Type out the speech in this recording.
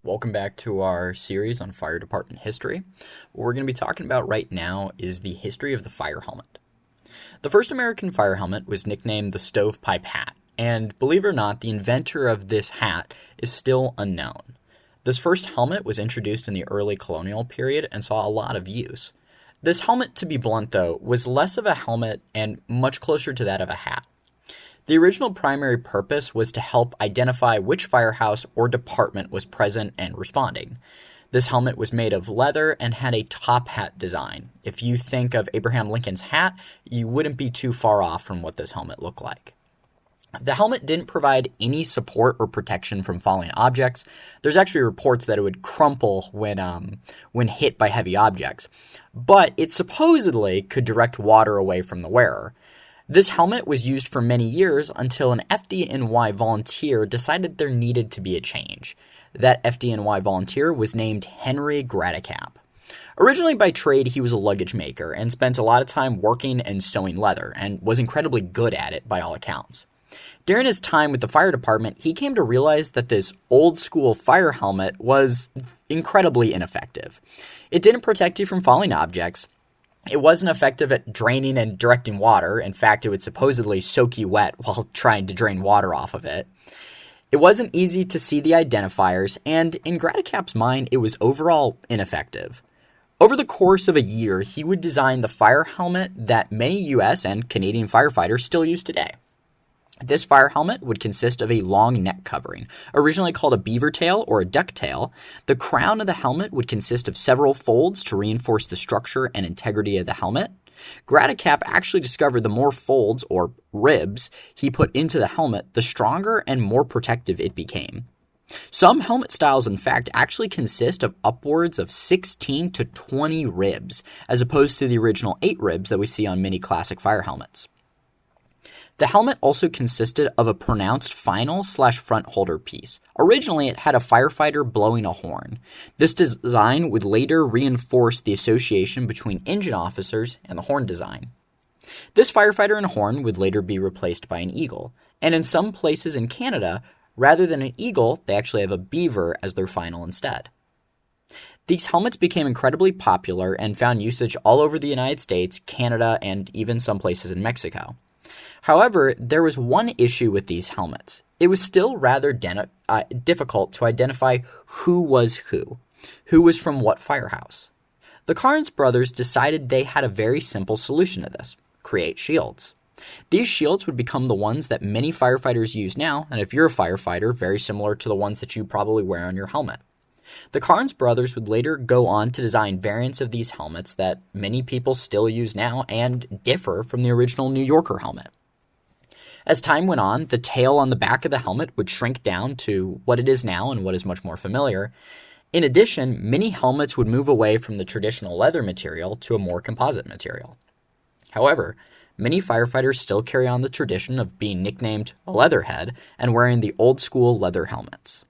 Welcome back to our series on fire department history. What we're going to be talking about right now is the history of the fire helmet. The first American fire helmet was nicknamed the stovepipe hat, and believe it or not, the inventor of this hat is still unknown. This first helmet was introduced in the early colonial period and saw a lot of use. This helmet, to be blunt though, was less of a helmet and much closer to that of a hat. The original primary purpose was to help identify which firehouse or department was present and responding. This helmet was made of leather and had a top hat design. If you think of Abraham Lincoln's hat, you wouldn't be too far off from what this helmet looked like. The helmet didn't provide any support or protection from falling objects. There's actually reports that it would crumple when hit by heavy objects, but it supposedly could direct water away from the wearer. This helmet was used for many years until an FDNY volunteer decided there needed to be a change. That FDNY volunteer was named Henry Gradicap. Originally by trade, he was a luggage maker and spent a lot of time working and sewing leather and was incredibly good at it by all accounts. During his time with the fire department, he came to realize that this old-school fire helmet was incredibly ineffective. It didn't protect you from falling objects. It wasn't effective at draining and directing water. In fact, it would supposedly soak you wet while trying to drain water off of it. It wasn't easy to see the identifiers, and in Gradicap's mind, it was overall ineffective. Over the course of a year, he would design the fire helmet that many US and Canadian firefighters still use today. This fire helmet would consist of a long neck covering, originally called a beaver tail or a duck tail. The crown of the helmet would consist of several folds to reinforce the structure and integrity of the helmet. Gradicap actually discovered the more folds, or ribs, he put into the helmet, the stronger and more protective it became. Some helmet styles, in fact, actually consist of upwards of 16 to 20 ribs, as opposed to the original 8 ribs that we see on many classic fire helmets. The helmet also consisted of a pronounced final/front holder piece. Originally, it had a firefighter blowing a horn. This design would later reinforce the association between engine officers and the horn design. This firefighter and horn would later be replaced by an eagle, and in some places in Canada, rather than an eagle, they actually have a beaver as their final instead. These helmets became incredibly popular and found usage all over the United States, Canada, and even some places in Mexico. However, there was one issue with these helmets. It was still rather difficult to identify who was from what firehouse. The Carnes brothers decided they had a very simple solution to this: create shields. These shields would become the ones that many firefighters use now, and if you're a firefighter, very similar to the ones that you probably wear on your helmet. The Carnes brothers would later go on to design variants of these helmets that many people still use now and differ from the original New Yorker helmet. As time went on, the tail on the back of the helmet would shrink down to what it is now and what is much more familiar. In addition, many helmets would move away from the traditional leather material to a more composite material. However, many firefighters still carry on the tradition of being nicknamed a leatherhead and wearing the old-school leather helmets.